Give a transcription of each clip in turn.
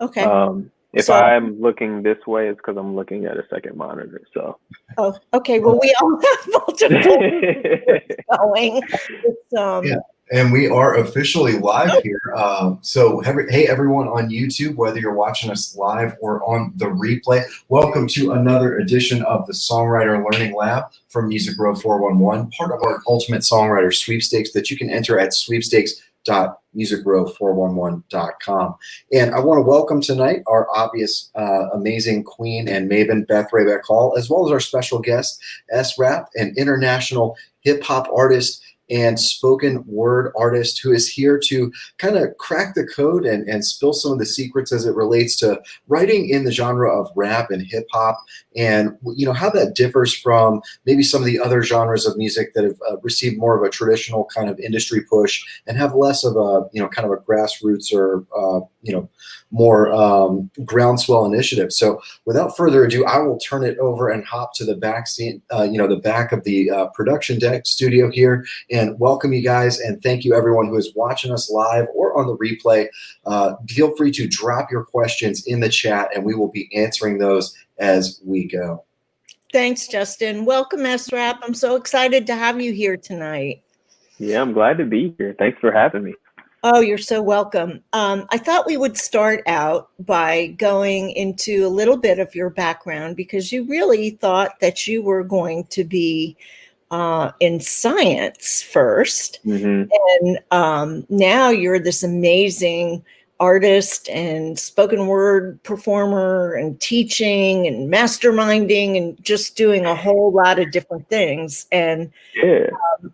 Okay. If So, I'm looking this way, it's because I'm looking at a second monitor. So, oh, okay. Well, we all have multiple going. It's, Yeah, and we are officially live here. Hey, everyone on YouTube, whether you're watching us live or on the replay, welcome to another edition of the Songwriter Learning Lab from Music Row 411, part of our Ultimate Songwriter Sweepstakes that you can enter at sweepstakes.musicrow411.com. And I want to welcome tonight our obvious, amazing queen and maven, Beth Raebeck Hall, as well as our special guest, Esrap, an international hip hop artist and spoken word artist who is here to kind of crack the code and spill some of the secrets as it relates to writing in the genre of rap and hip hop, and how that differs from maybe some of the other genres of music that have received more of a traditional kind of industry push and have less of a kind of a grassroots or more groundswell initiative. So without further ado, I will turn it over and hop to the back scene, the back of the production deck studio here, and welcome you guys. And thank you everyone who is watching us live or on the replay. Feel free to drop your questions in the chat and we will be answering those as we go. Thanks, Justin. Welcome, Esrap. I'm so excited to have you here tonight. Yeah, I'm glad to be here. Thanks for having me. Oh, you're so welcome. I thought we would start out by going into a little bit of your background, because you really thought that you were going to be in science first. Mm-hmm. And now you're this amazing artist and spoken word performer and teaching and masterminding and just doing a whole lot of different things. And Yeah.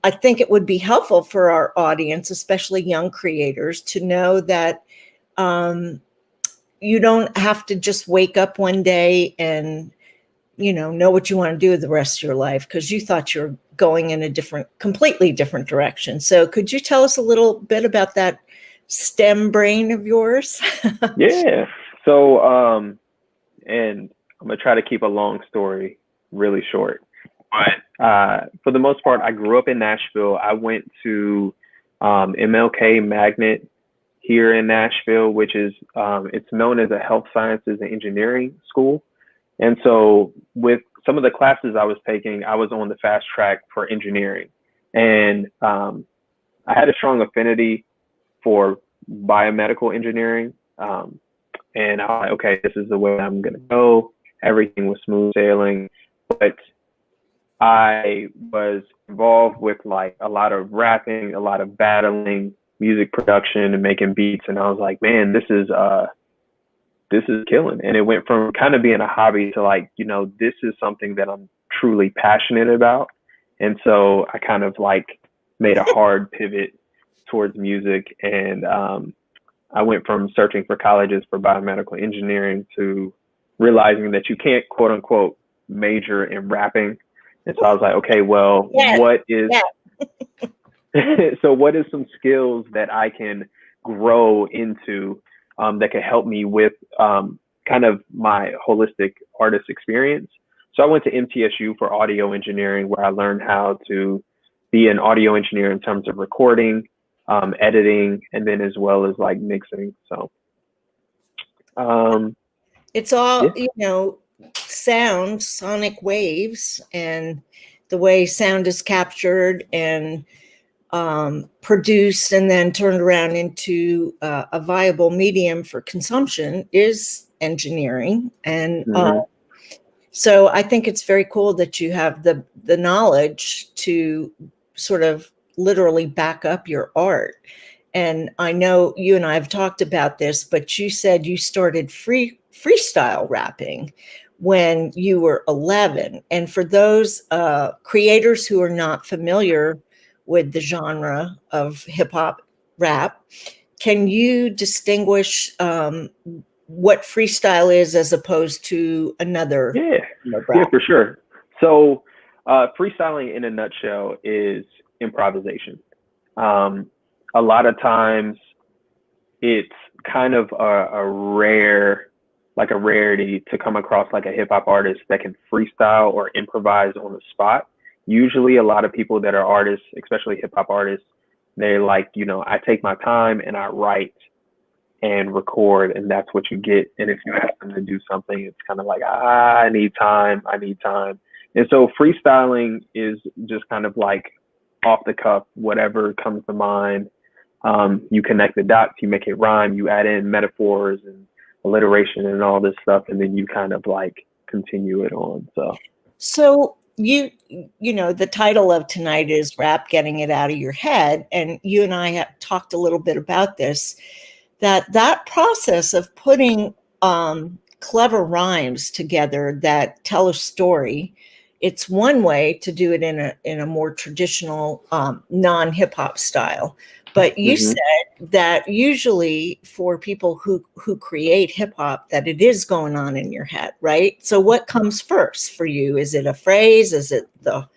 I think it would be helpful for our audience, especially young creators, to know that you don't have to just wake up one day and know what you want to do the rest of your life, because you thought you're going in a completely different direction. So could you tell us a little bit about that STEM brain of yours? Yeah. So, and I'm gonna try to keep a long story really short. But for the most part, I grew up in Nashville. I went to MLK Magnet here in Nashville, which is it's known as a health sciences and engineering school. And so with some of the classes I was taking, I was on the fast track for engineering. And I had a strong affinity for biomedical engineering. And I was like, okay, this is the way I'm going to go. Everything was smooth sailing. But I was involved with like a lot of rapping, a lot of battling, music production and making beats. And I was like, man, this is killing. And it went from kind of being a hobby to like, this is something that I'm truly passionate about. And so I kind of like made a hard pivot towards music. And I went from searching for colleges for biomedical engineering to realizing that you can't, quote unquote, major in rapping. And so I was like, okay, well, what is so what is some skills that I can grow into that can help me with kind of my holistic artist experience? So I went to MTSU for audio engineering, where I learned how to be an audio engineer in terms of recording, editing, and then as well as like mixing. So it's all, sound, sonic waves, and the way sound is captured and produced and then turned around into a viable medium for consumption is engineering. And so I think it's very cool that you have the knowledge to sort of literally back up your art. And I know you and I have talked about this, but you said you started freestyle rapping when you were 11. And for those creators who are not familiar with the genre of hip hop rap, can you distinguish what freestyle is as opposed to another? Yeah, for sure. So freestyling in a nutshell is improvisation. A lot of times it's kind of a rarity to come across like a hip hop artist that can freestyle or improvise on the spot. Usually a lot of people that are artists, especially hip hop artists, they're like, I take my time and I write and record, and that's what you get. And if you ask them to do something, it's kind of like, I need time. And so freestyling is just kind of like off the cuff, whatever comes to mind. You connect the dots, you make it rhyme, you add in metaphors and alliteration and all this stuff, and then you kind of like continue it on. So you know, the title of tonight is Rap Getting It Out of Your Head. And you and I have talked a little bit about this, that process of putting clever rhymes together that tell a story. It's one way to do it in a more traditional non-hip hop style. But you said that usually for people who create hip hop, that it is going on in your head, right? So what comes first for you? Is it a phrase? Is it the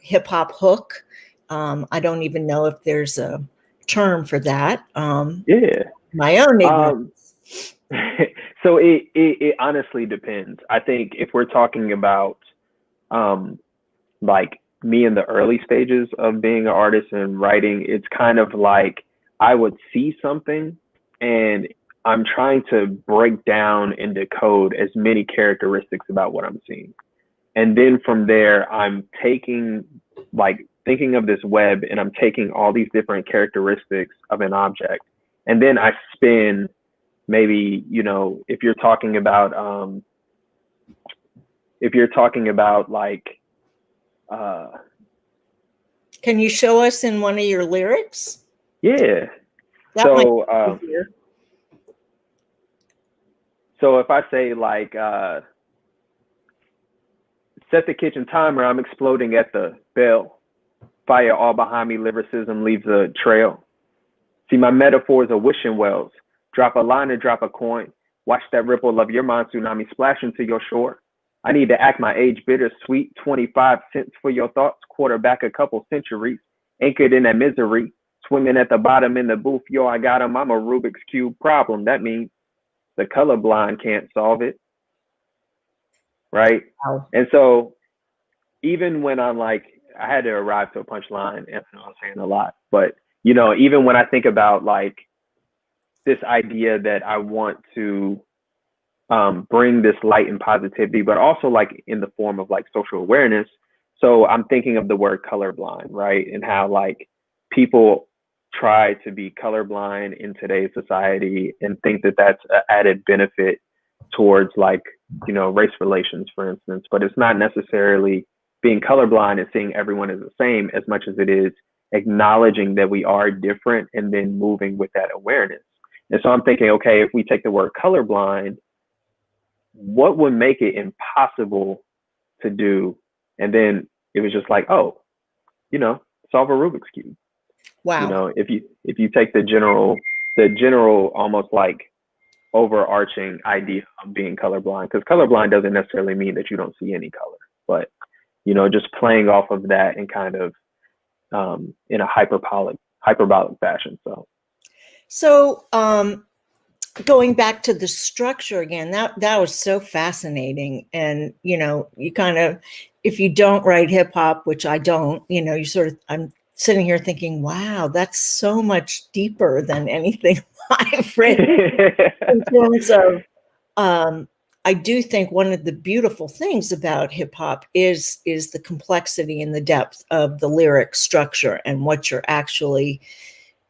hip hop hook? I don't even know if there's a term for that. My own ignorance. So it honestly depends. I think if we're talking about like me in the early stages of being an artist and writing, it's kind of like I would see something and I'm trying to break down and decode as many characteristics about what I'm seeing. And then from there, I'm taking, like, thinking of this web, and I'm taking all these different characteristics of an object. And then I spin maybe, you know, if you're talking about like, can you show us in one of your lyrics? Yeah. That So, might be easier. so if I say like, set the kitchen timer, I'm exploding at the bell. Fire all behind me, lyricism leaves a trail. See, my metaphors are wishing wells. Drop a line and drop a coin. Watch that ripple of your mind tsunami splash into your shore. I need to act my age bittersweet, 25 cents for your thoughts, quarterback a couple centuries, anchored in that misery, swimming at the bottom in the booth, yo, I got him, I'm a Rubik's Cube problem. That means the colorblind can't solve it, right? Wow. And so even when I'm like, I had to arrive to a punchline, and I know I'm saying a lot, but, you know, even when I think about like this idea that I want to bring this light and positivity, but also like in the form of like social awareness. So I'm thinking of the word colorblind, right? And how like people try to be colorblind in today's society and think that that's an added benefit towards like, you know, race relations, for instance, but it's not necessarily being colorblind and seeing everyone as the same as much as it is acknowledging that we are different and then moving with that awareness. And so I'm thinking, okay, if we take the word colorblind, what would make it impossible to do? And then it was just like, oh, you know, solve a Rubik's Cube. Wow. You know, if you take the general almost like overarching idea of being colorblind, because colorblind doesn't necessarily mean that you don't see any color, but, you know, just playing off of that and kind of in a hyperbolic fashion. So going back to the structure again, that was so fascinating. And, you know, you kind of, if you don't write hip hop, which I don't, you know, I'm sitting here thinking, wow, that's so much deeper than anything I've written in terms of, I do think one of the beautiful things about hip hop is the complexity and the depth of the lyric structure and what you're actually,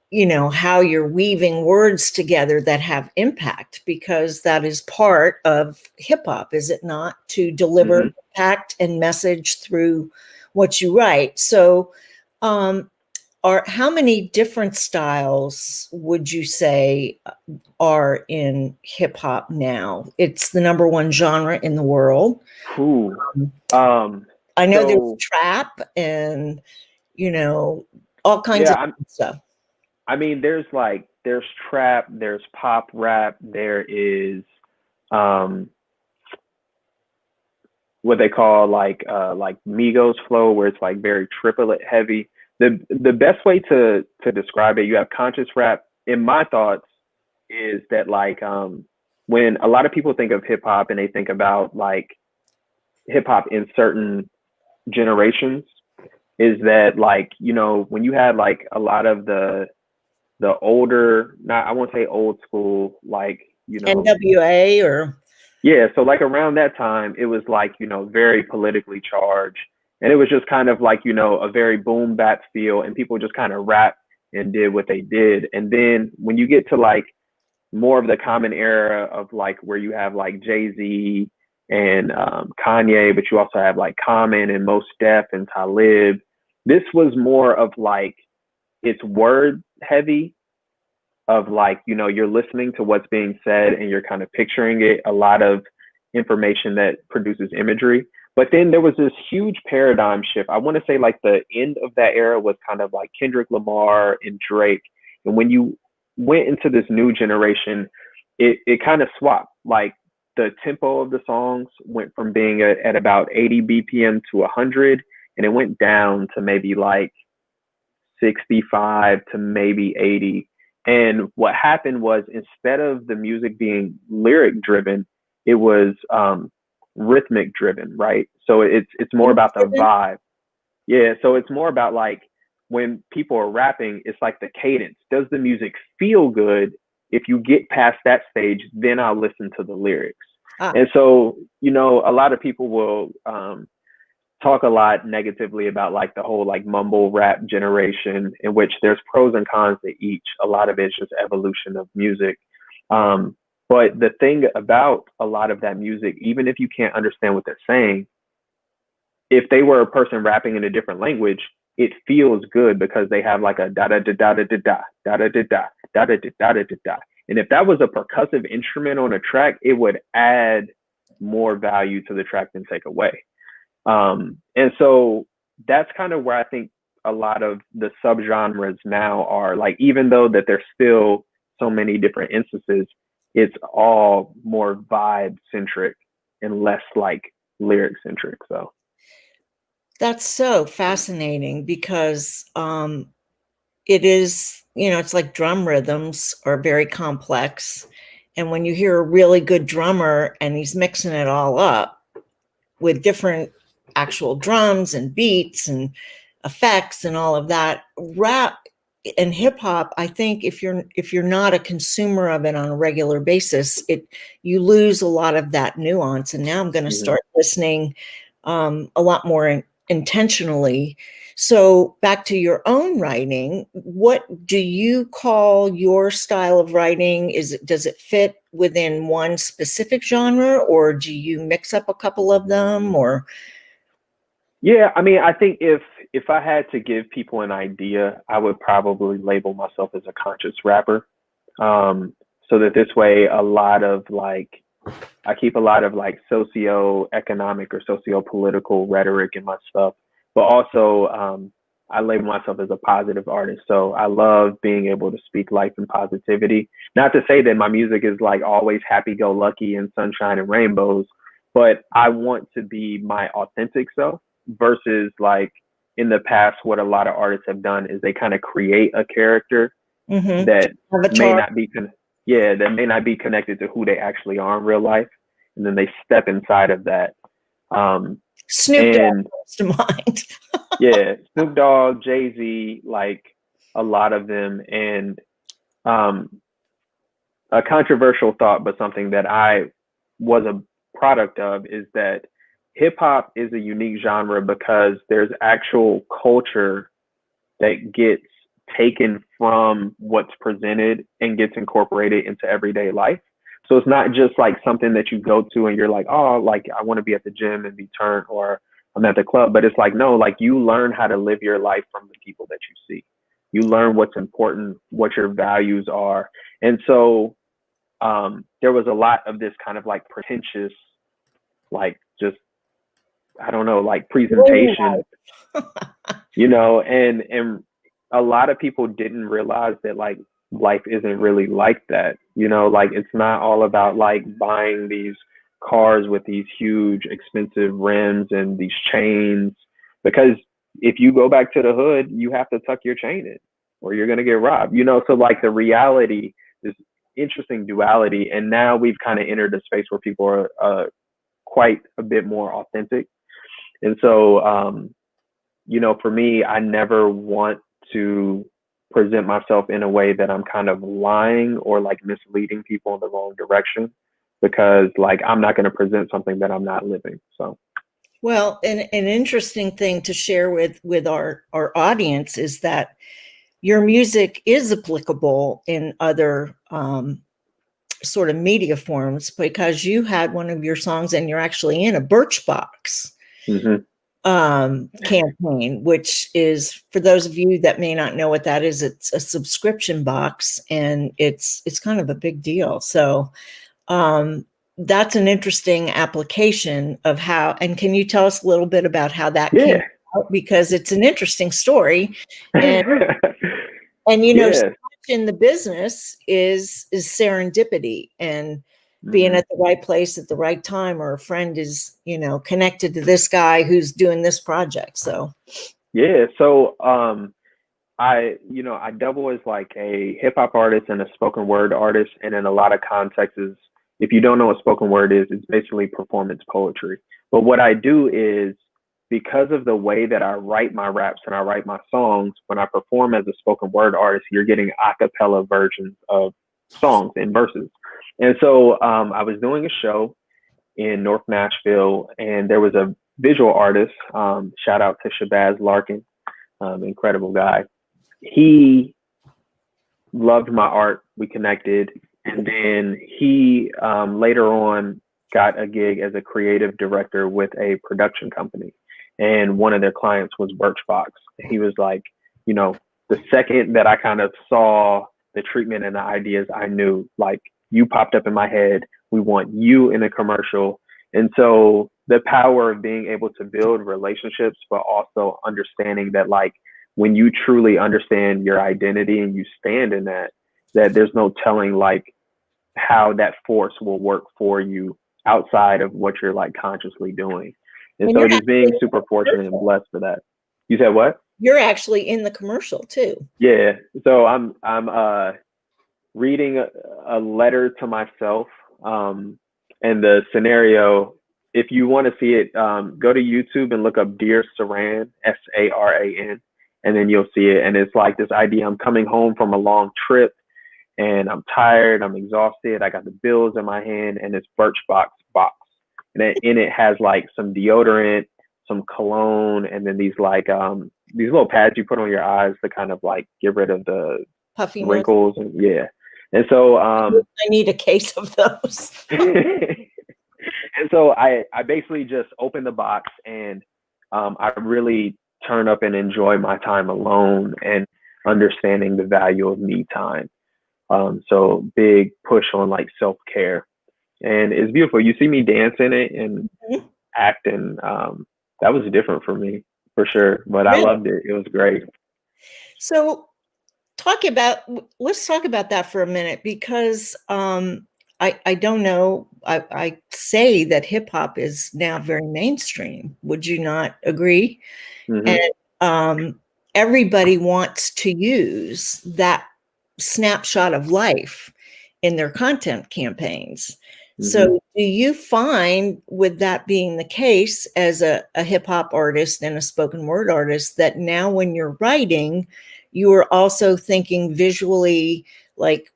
you know, how you're weaving words together that have impact, because that is part of hip hop, is it not? To deliver impact and message through what you write. So, how many different styles would you say are in hip hop now? It's the number one genre in the world. I know there's trap and, you know, all kinds of stuff. I mean, there's trap, there's pop rap, there is what they call like Migos flow, where it's like very triplet heavy. The best way to describe it, you have conscious rap. In my thoughts, is that like when a lot of people think of hip hop and they think about like hip hop in certain generations, is that like, you know, when you had like a lot of the the older, not, I won't say old school, like, you know, NWA or yeah, so like around that time, it was like, you know, very politically charged. And it was just kind of like, you know, a very boom bap feel, and people just kind of rapped and did what they did. And then when you get to like more of the common era of like where you have like Jay-Z and Kanye, but you also have like Common and Mos Def and Talib, this was more of like, it's word heavy, of like, you know, you're listening to what's being said and you're kind of picturing it, a lot of information that produces imagery. But then there was this huge paradigm shift. I want to say like the end of that era was kind of like Kendrick Lamar and Drake. And when you went into this new generation, it kind of swapped. Like the tempo of the songs went from being at about 80 BPM to 100, and it went down to maybe like 65 to maybe 80. And what happened was, instead of the music being lyric driven, it was rhythmic driven, right? So it's more about the vibe. Yeah, so it's more about like when people are rapping, it's like the cadence. Does the music feel good? If you get past that stage, then I'll listen to the lyrics. And so, you know, a lot of people will talk a lot negatively about like the whole like mumble rap generation, in which there's pros and cons to each. A lot of it's just evolution of music. But the thing about a lot of that music, even if you can't understand what they're saying, if they were a person rapping in a different language, it feels good because they have like a da da da da da da da da da da da da da da da da. And if that was a percussive instrument on a track, it would add more value to the track than take away. And so that's kind of where I think a lot of the subgenres now are, like, even though that there's still so many different instances, it's all more vibe centric and less like lyric centric. So that's so fascinating because it is, you know, it's like drum rhythms are very complex. And when you hear a really good drummer and he's mixing it all up with different actual drums and beats and effects and all of that, rap and hip hop, I think if you're not a consumer of it on a regular basis, you lose a lot of that nuance. And now I'm going to start listening a lot more intentionally. So back to your own writing, what do you call your style of writing? Does it fit within one specific genre, or do you mix up a couple of them? Or yeah, I mean, I think if I had to give people an idea, I would probably label myself as a conscious rapper. So that this way, a lot of like, I keep a lot of like socio-economic or socio-political rhetoric in my stuff, but also I label myself as a positive artist. So I love being able to speak life and positivity. Not to say that my music is like always happy-go-lucky and sunshine and rainbows, but I want to be my authentic self versus like in the past, what a lot of artists have done is they kind of create a character that may not be that may not be connected to who they actually are in real life, and then they step inside of that. Snoop Dogg comes to mind. Yeah, Snoop Dogg, Jay-Z, like a lot of them. And a controversial thought, but something that I was a product of, is that hip hop is a unique genre because there's actual culture that gets taken from what's presented and gets incorporated into everyday life. So it's not just like something that you go to and you're like, oh, like I want to be at the gym and be turned, or I'm at the club. But it's like, no, like you learn how to live your life from the people that you see. You learn what's important, what your values are. And so there was a lot of this kind of like pretentious, like just, I don't know, like presentation, you know, and a lot of people didn't realize that like life isn't really like that, you know, like it's not all about like buying these cars with these huge expensive rims and these chains, because if you go back to the hood, you have to tuck your chain in or you're going to get robbed, you know. So like the reality is interesting duality, and now we've kind of entered a space where people are quite a bit more authentic. And so you know, for me, I never want to present myself in a way that I'm kind of lying or like misleading people in the wrong direction, because like I'm not going to present something that I'm not living. So Well, an interesting thing to share with our audience is that your music is applicable in other sort of media forms, because you had one of your songs and you're actually in a Birchbox campaign, which is, for those of you that may not know what that is, it's a subscription box, and it's kind of a big deal. So that's an interesting application of how, and can you tell us a little bit about how that came out? Because it's an interesting story. And you know, so much in the business is serendipity, and being at the right place at the right time, or a friend is, you know, connected to this guy who's doing this project. So so I double as like a hip hop artist and a spoken word artist, and in a lot of contexts, if you don't know what spoken word is, it's basically performance poetry. But what I do is, because of the way that I write my raps and I write my songs, when I perform as a spoken word artist, you're getting a cappella versions of songs and verses. And so I was doing a show in North Nashville, and there was a visual artist, shout out to Shabazz Larkin, incredible guy. He loved my art. We connected. And then he later on got a gig as a creative director with a production company. And one of their clients was Birchbox. He was like, you know, the second that I kind of saw the treatment and the ideas, I knew, like, you popped up in my head. We want you in a commercial. And so the power of being able to build relationships, but also understanding that, like, when you truly understand your identity and you stand in that, that there's no telling like how that force will work for you outside of what you're like consciously doing. And so just being super fortunate and blessed for that. You said what? You're actually in the commercial too. Yeah. So I'm reading a letter to myself. And the scenario, if you want to see it, go to YouTube and look up Dear Saran, Saran, and then you'll see it. And it's like this idea: I'm coming home from a long trip and I'm tired, I'm exhausted, I got the bills in my hand, and it's Birchbox box. And in it has like some deodorant, some cologne, and then these like these little pads you put on your eyes to kind of like get rid of the puffy wrinkles. And and so I need a case of those. And so I basically just opened the box, and I really turn up and enjoy my time alone and understanding the value of me time. So big push on like self-care, and it's beautiful. You see me dance in it and act, and that was different for me for sure, but I loved it. It was great. So let's talk about that for a minute, because I don't know. I say that hip hop is now very mainstream. Would you not agree? And everybody wants to use that snapshot of life in their content campaigns. So do you find, with that being the case, as a hip hop artist and a spoken word artist, that now when you're writing, you are also thinking visually, like,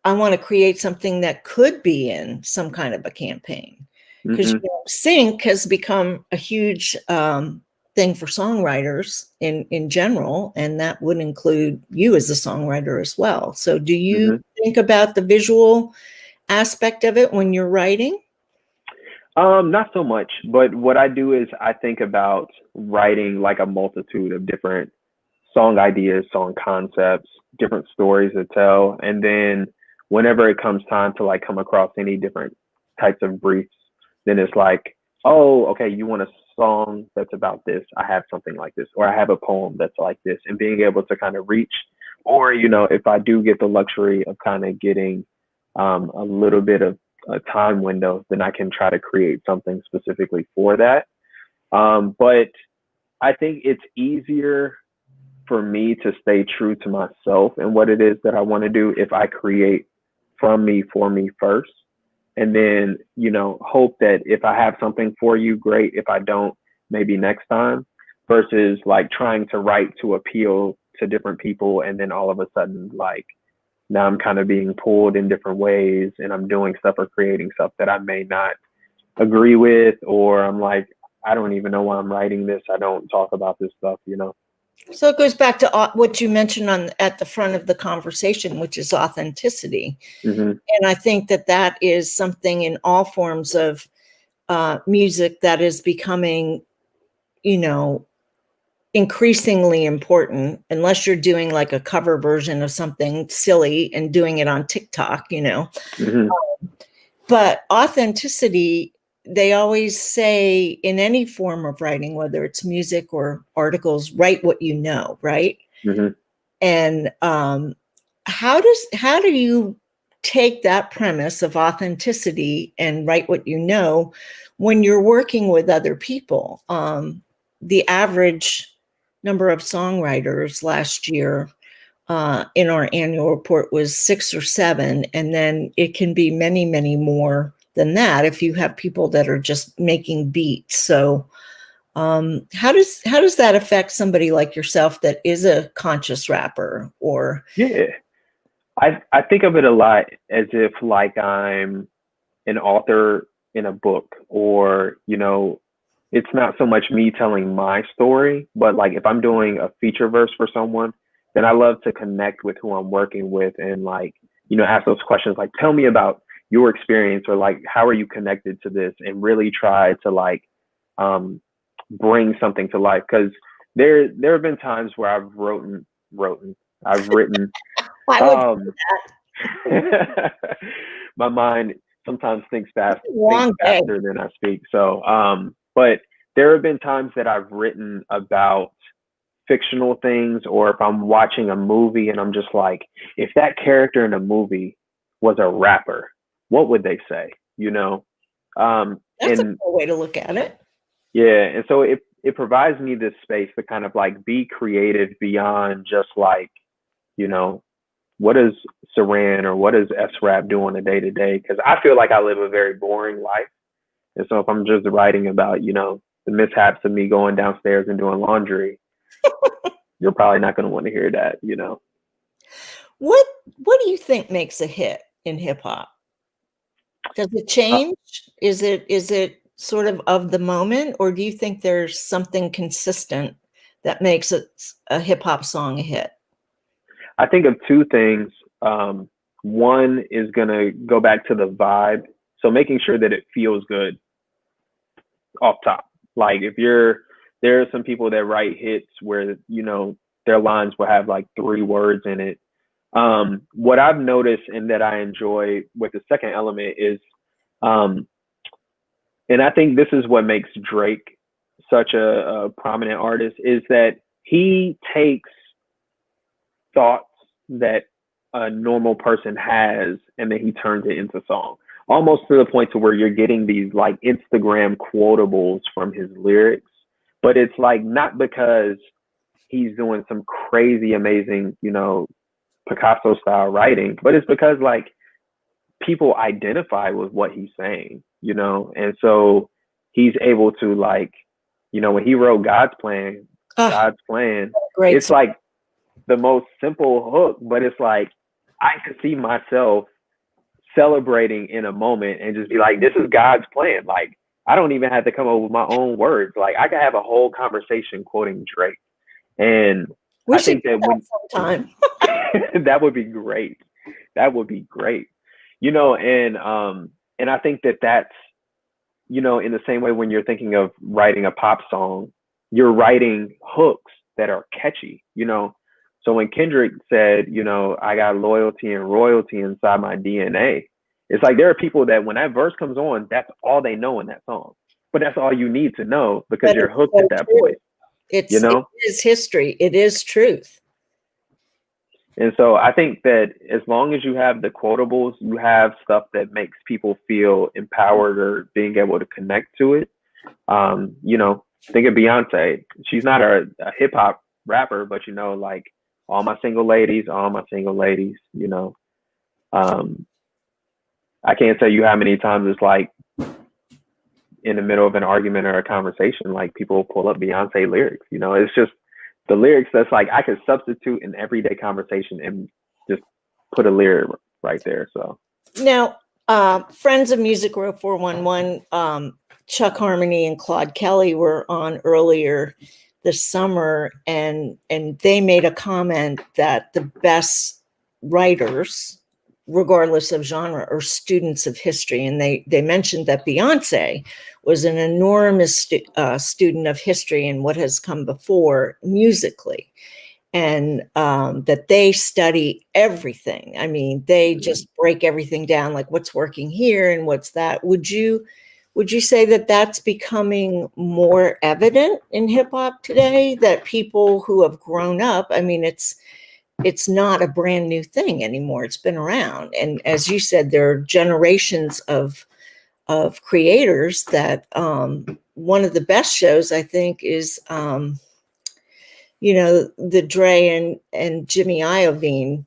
I want to create something that could be in some kind of a campaign? Because sync has become a huge thing for songwriters in general, and that would include you as a songwriter as well. So do you think about the visual aspect of it when you're writing? Not so much, but what I do is I think about writing like a multitude of different song ideas, song concepts, different stories to tell. And then whenever it comes time to like come across any different types of briefs, then it's like, oh, okay, you want a song that's about this, I have something like this, or I have a poem that's like this, and being able to kind of reach, or, you know, if I do get the luxury of kind of getting a little bit of a time window, then I can try to create something specifically for that. But I think it's easier for me to stay true to myself and what it is that I want to do if I create from me, for me first. And then, you know, hope that if I have something for you, great. If I don't, maybe next time, versus like trying to write to appeal to different people. And then all of a sudden, like, now I'm kind of being pulled in different ways, and I'm doing stuff or creating stuff that I may not agree with, or I'm like, I don't even know why I'm writing this. I don't talk about this stuff, you know? So it goes back to what you mentioned at the front of the conversation, which is authenticity. Mm-hmm. And I think that is something in all forms of music that is becoming, you know, increasingly important, unless you're doing like a cover version of something silly and doing it on TikTok, you know. Mm-hmm. But authenticity, they always say in any form of writing, whether it's music or articles, write what you know, right? Mm-hmm. And how do you take that premise of authenticity and write what you know when you're working with other people? The average number of songwriters last year in our annual report was 6 or 7, and then it can be many, many more than that if you have people that are just making beats. So how does that affect somebody like yourself that is a conscious rapper? Or Yeah, I think of it a lot as if like I'm an author in a book, or, you know, it's not so much me telling my story, but like if I'm doing a feature verse for someone, then I love to connect with who I'm working with and, like, you know, ask those questions like, tell me about your experience, or like, how are you connected to this, and really try to like bring something to life. Because there have been times where I've written I would do my mind sometimes thinks that. Long day. faster than I speak. So but there have been times that I've written about fictional things, or if I'm watching a movie and I'm just like, if that character in a movie was a rapper, what would they say? You know? That's a And cool way to look at it. yeah, and so it provides me this space to kind of like be creative beyond just like, you know, what does Seren or what does Esrap do on a day to day? Because I feel like I live a very boring life. And so if I'm just writing about, you know, the mishaps of me going downstairs and doing laundry, you're probably not going to want to hear that, you know. What do you think makes a hit in hip hop? Does it change? Is it sort of the moment, or do you think there's something consistent that makes it a hip hop song a hit? I think of two things. One is going to go back to the vibe. So making sure that it feels good off top. Like there are some people that write hits where, you know, their lines will have like 3 words in it. What I've noticed and that I enjoy with the second element is, and I think this is what makes Drake such a prominent artist, is that he takes thoughts that a normal person has and then he turns it into song, almost to the point to where you're getting these like Instagram quotables from his lyrics. But it's like not because he's doing some crazy amazing, you know, Picasso style writing, but it's because like people identify with what he's saying, you know. And so he's able to, like, you know, when he wrote God's Plan, Great. it's like the most simple hook, but it's like I could see myself celebrating in a moment and just be like, this is God's plan. Like, I don't even have to come up with my own words. Like, I could have a whole conversation quoting Drake. And I think that when sometime that would be great. That would be great. You know, and I think that that's, you know, in the same way when you're thinking of writing a pop song, you're writing hooks that are catchy, you know. So when Kendrick said, you know, I got loyalty and royalty inside my DNA, it's like there are people that when that verse comes on, that's all they know in that song. But that's all you need to know because you're hooked at that point. You know? It is history. It is truth. And so I think that as long as you have the quotables, you have stuff that makes people feel empowered or being able to connect to it. You know, think of Beyonce. She's not a hip hop rapper, but, you know, like all my single ladies, you know. I can't tell you how many times it's like in the middle of an argument or a conversation, like people pull up Beyonce lyrics, you know. It's just the lyrics that's like I could substitute in everyday conversation and just put a lyric right there. So now, friends of Music Row 411, Chuck Harmony and Claude Kelly were on earlier this summer, and they made a comment that the best writers, regardless of genre, are students of history. And they mentioned that Beyonce was an enormous student of history and what has come before musically, and that they study everything. I mean, they just break everything down, like what's working here and what's that. Would you say that that's becoming more evident in hip hop today, that people who have grown up, I mean, it's not a brand new thing anymore. It's been around. And as you said, there are generations of creators that one of the best shows, I think, is the Dre and Jimmy Iovine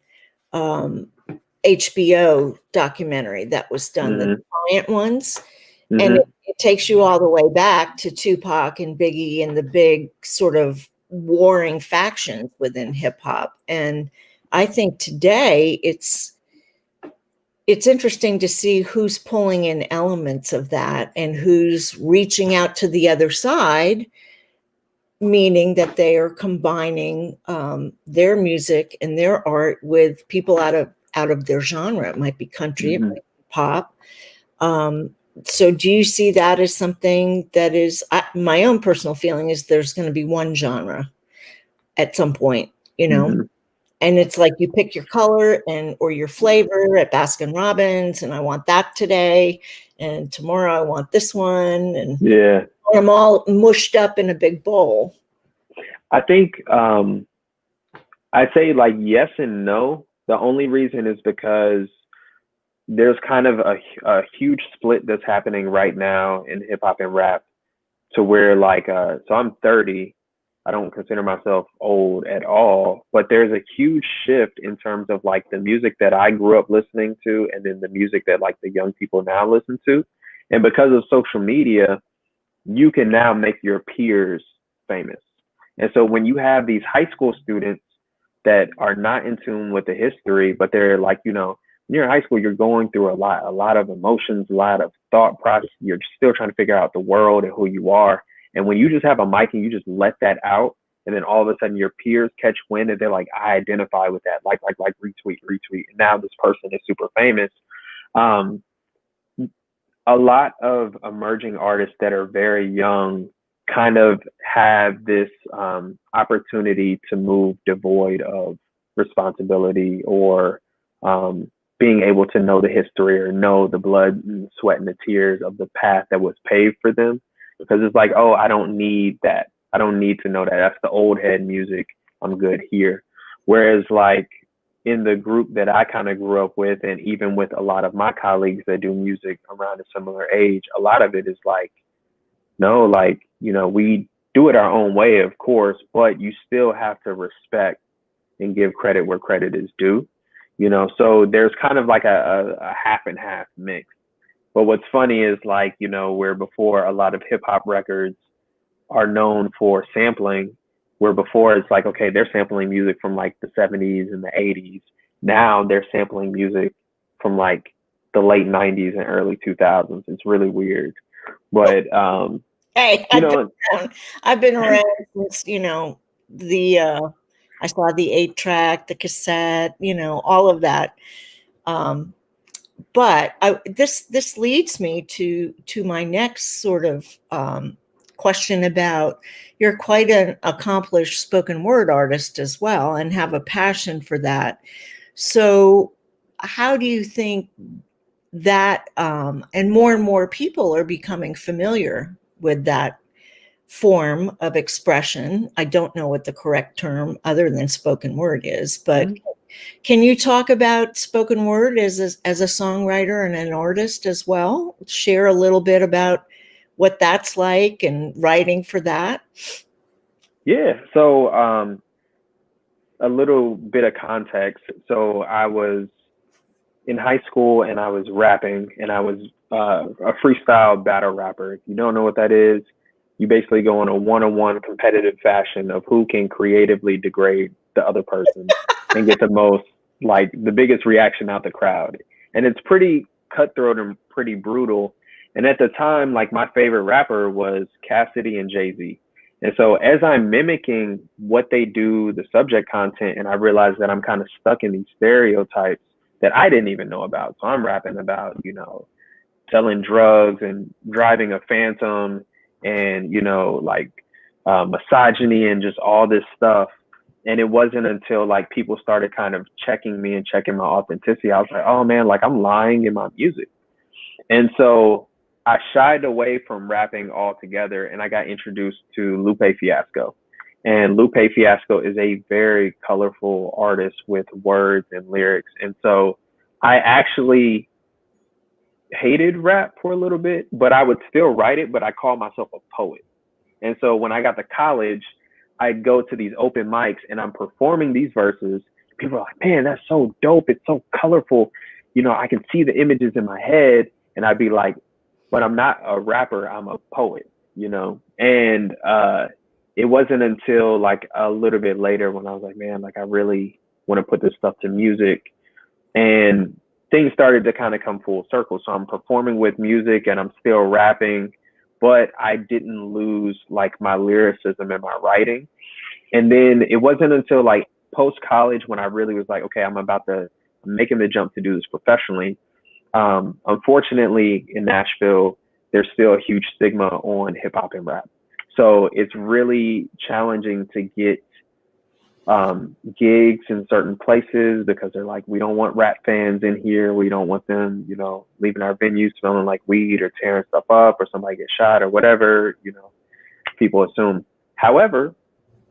HBO documentary that was done, the Giant ones. And it takes you all the way back to Tupac and Biggie and the big sort of warring factions within hip hop. And I think today it's interesting to see who's pulling in elements of that and who's reaching out to the other side, meaning that they are combining their music and their art with people out of their genre. It might be country, it might be pop. So do you see that as something that is, my own personal feeling is there's going to be one genre at some point, and it's like you pick your color or your flavor at Baskin Robbins, and I want that today, and tomorrow I want this one, and I'm all mushed up in a big bowl. I think I'd say like yes and no. The only reason is because there's kind of a huge split that's happening right now in hip hop and rap, to where like so I'm 30. I don't consider myself old at all, but there's a huge shift in terms of like the music that I grew up listening to and then the music that like the young people now listen to. And because of social media, you can now make your peers famous. And so when you have these high school students that are not in tune with the history, but they're like, when you're in high school, you're going through a lot of emotions, a lot of thought process. You're still trying to figure out the world and who you are. And when you just have a mic and you just let that out, and then all of a sudden your peers catch wind and they're like, I identify with that, like, retweet. And now this person is super famous. A lot of emerging artists that are very young kind of have this opportunity to move devoid of responsibility or being able to know the history or know the blood and sweat and the tears of the path that was paved for them. Because it's like, oh, I don't need that. I don't need to know that. That's the old head music. I'm good here. Whereas like in the group that I kind of grew up with, and even with a lot of my colleagues that do music around a similar age, a lot of it is like, no, like, we do it our own way, of course, but you still have to respect and give credit where credit is due, so there's kind of like a half and half mix. But what's funny is like, where before a lot of hip hop records are known for sampling, where before it's like, okay, they're sampling music from like the 70s and the 80s. Now they're sampling music from like the late 90s and early 2000s. It's really weird. But, hey, I've been around since, I saw the 8-track, the cassette, all of that. But this leads me to my next sort of question about, you're quite an accomplished spoken word artist as well and have a passion for that. So how do you think that and more people are becoming familiar with that form of expression? I don't know what the correct term other than spoken word is, but can you talk about spoken word as a songwriter and an artist as well? Share a little bit about what that's like and writing for that. Yeah. So a little bit of context. So I was in high school and I was rapping, and I was a freestyle battle rapper. If you don't know what that is, you basically go in a one-on-one competitive fashion of who can creatively degrade the other person and get the most, like the biggest reaction out the crowd. And it's pretty cutthroat and pretty brutal. And at the time, like my favorite rapper was Cassidy and Jay-Z. And so as I'm mimicking what they do, the subject content, and I realize that I'm kind of stuck in these stereotypes that I didn't even know about. So I'm rapping about, you know, selling drugs and driving a Phantom and, you know, like misogyny and just all this stuff. And it wasn't until like people started kind of checking me and checking my authenticity, I was like, oh man, like I'm lying in my music. And so I shied away from rapping altogether, and I got introduced to Lupe Fiasco. And Lupe Fiasco is a very colorful artist with words and lyrics. And so I actually hated rap for a little bit, but I would still write it, but I call myself a poet. And so when I got to college, I'd go to these open mics and I'm performing these verses. People are like, man, that's so dope. It's so colorful. You know, I can see the images in my head. And I'd be like, but I'm not a rapper, I'm a poet, you know? And it wasn't until like a little bit later when I was like, man, like I really want to put this stuff to music. And things started to kind of come full circle. So I'm performing with music and I'm still rapping, but I didn't lose like my lyricism in my writing. And then it wasn't until like post college when I really was like, okay, I'm making the jump to do this professionally. Unfortunately in Nashville, there's still a huge stigma on hip hop and rap. So it's really challenging to get gigs in certain places because they're like, we don't want rap fans in here. We don't want them, you know, leaving our venues smelling like weed or tearing stuff up or somebody get shot or whatever, you know, people assume. However,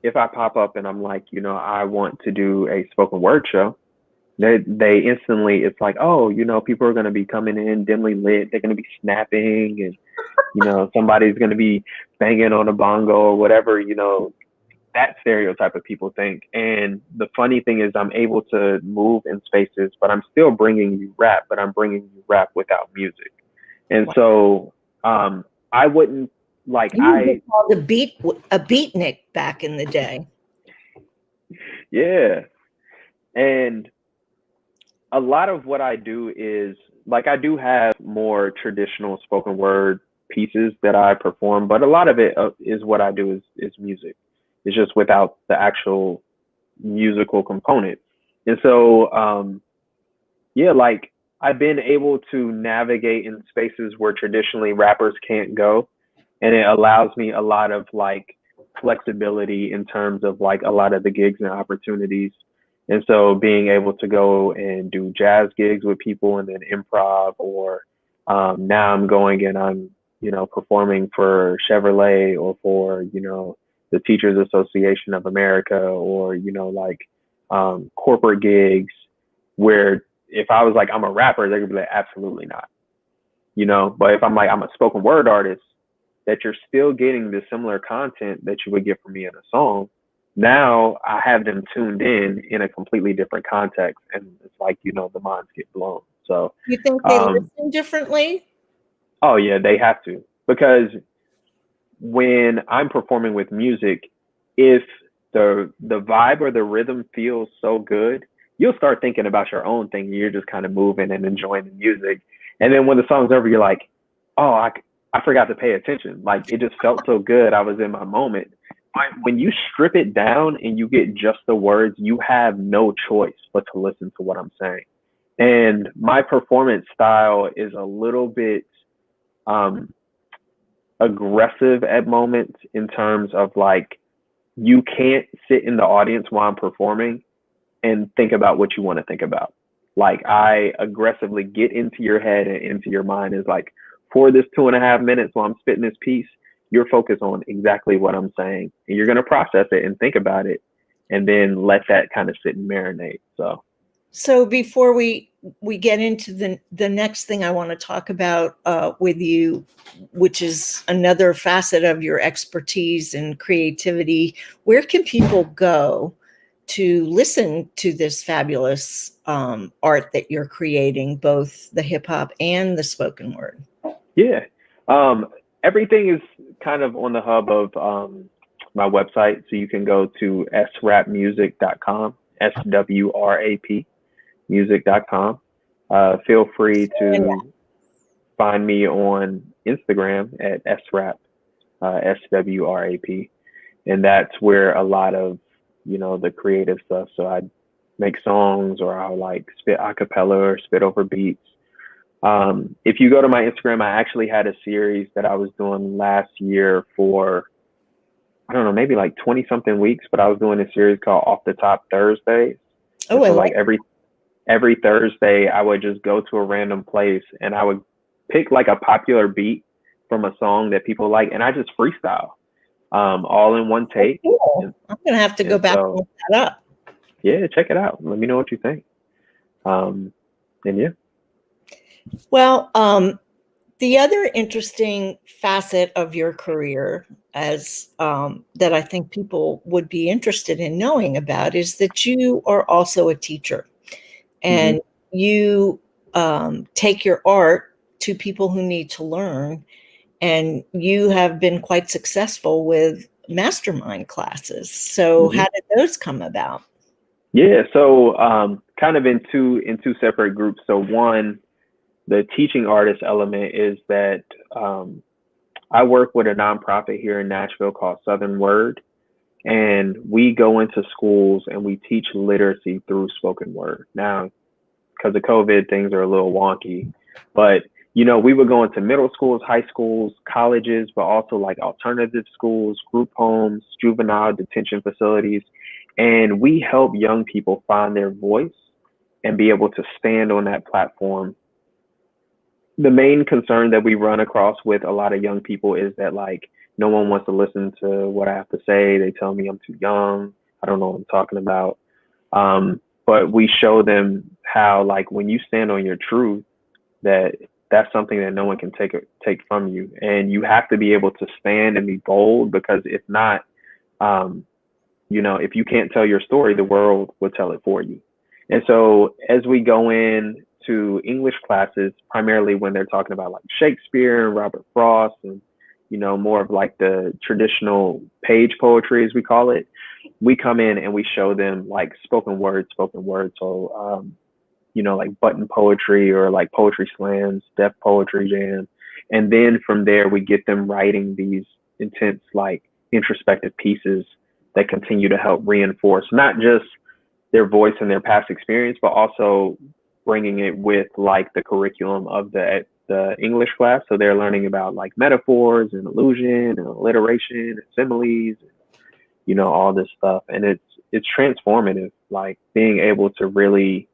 if I pop up and I'm like, you know, I want to do a spoken word show, they instantly, it's like, oh, you know, people are going to be coming in dimly lit. They're going to be snapping and, you know, somebody's going to be banging on a bongo or whatever, you know, that stereotype of people think. And the funny thing is I'm able to move in spaces, but I'm still bringing you rap, but I'm bringing you rap without music. And so I wouldn't like, You were called a beatnik back in the day. Yeah. And a lot of what I do is like, I do have more traditional spoken word pieces that I perform, but a lot of it is what I do is music. It's just without the actual musical component. And so, yeah, like I've been able to navigate in spaces where traditionally rappers can't go. And it allows me a lot of like flexibility in terms of like a lot of the gigs and opportunities. And so being able to go and do jazz gigs with people and then improv, or now I'm going and I'm, you know, performing for Chevrolet or for, you know, the Teachers Association of America, or, you know, like corporate gigs where if I was like, I'm a rapper, they're gonna be like, absolutely not, you know. But if I'm like, I'm a spoken word artist, that you're still getting the similar content that you would get from me in a song. Now I have them tuned in a completely different context, and it's like, you know, the minds get blown. So You think they listen differently? Oh yeah, they have to, because when I'm performing with music, if the vibe or the rhythm feels so good, you'll start thinking about your own thing. You're just kind of moving and enjoying the music. And then when the song's over, you're like, oh, I forgot to pay attention. Like it just felt so good. I was in my moment. But when you strip it down and you get just the words, you have no choice but to listen to what I'm saying. And my performance style is a little bit aggressive at moments, in terms of like, you can't sit in the audience while I'm performing and think about what you want to think about. Like I aggressively get into your head and into your mind. Is like, for this 2.5 minutes while I'm spitting this piece, you're focused on exactly what I'm saying, and you're going to process it and think about it, and then let that kind of sit and marinate. So before we get into the next thing I want to talk about with you, which is another facet of your expertise and creativity, where can people go to listen to this fabulous art that you're creating, both the hip hop and the spoken word? Yeah. Everything is kind of on the hub of my website, so you can go to srapmusic.com, SWRAP music.com. Feel free to find me on Instagram at Esrap, SWRAP. And that's where a lot of, the creative stuff. So I make songs, or I'll like spit a cappella or spit over beats. If you go to my Instagram, I actually had a series that I was doing last year for, I don't know, maybe like 20 something weeks, but I was doing a series called Off the Top Thursdays. Oh, so like every Thursday, I would just go to a random place and I would pick like a popular beat from a song that people like, and I just freestyle, all in one take. Oh, cool. I'm gonna have to go back and look that up. Yeah, check it out. Let me know what you think. And yeah. Well, the other interesting facet of your career, as that I think people would be interested in knowing about, is that you are also a teacher, and you take your art to people who need to learn, and you have been quite successful with Mastermind Classes. So how did those come about? Yeah, so kind of in two separate groups. So one, the teaching artist element is that I work with a nonprofit here in Nashville called Southern Word, and we go into schools and we teach literacy through spoken word. Now, because of COVID, things are a little wonky, but we would go into middle schools, high schools, colleges, but also like alternative schools, group homes, juvenile detention facilities, and we help young people find their voice and be able to stand on that platform. The main concern that we run across with a lot of young people is that like no one wants to listen to what I have to say. They tell me I'm too young. I don't know what I'm talking about. But we show them how like when you stand on your truth, that's something that no one can take from you. And you have to be able to stand and be bold, because if not, if you can't tell your story, the world will tell it for you. And so as we go in to English classes, primarily when they're talking about like Shakespeare and Robert Frost and, more of like the traditional page poetry, as we call it, we come in and we show them like spoken word. So, like button poetry or like poetry slams, deaf poetry jam. And then from there, we get them writing these intense, like introspective pieces that continue to help reinforce not just their voice and their past experience, but also bringing it with like the curriculum of the English class. So they're learning about like metaphors and allusion and alliteration and similes, all this stuff. And it's transformative, like being able to really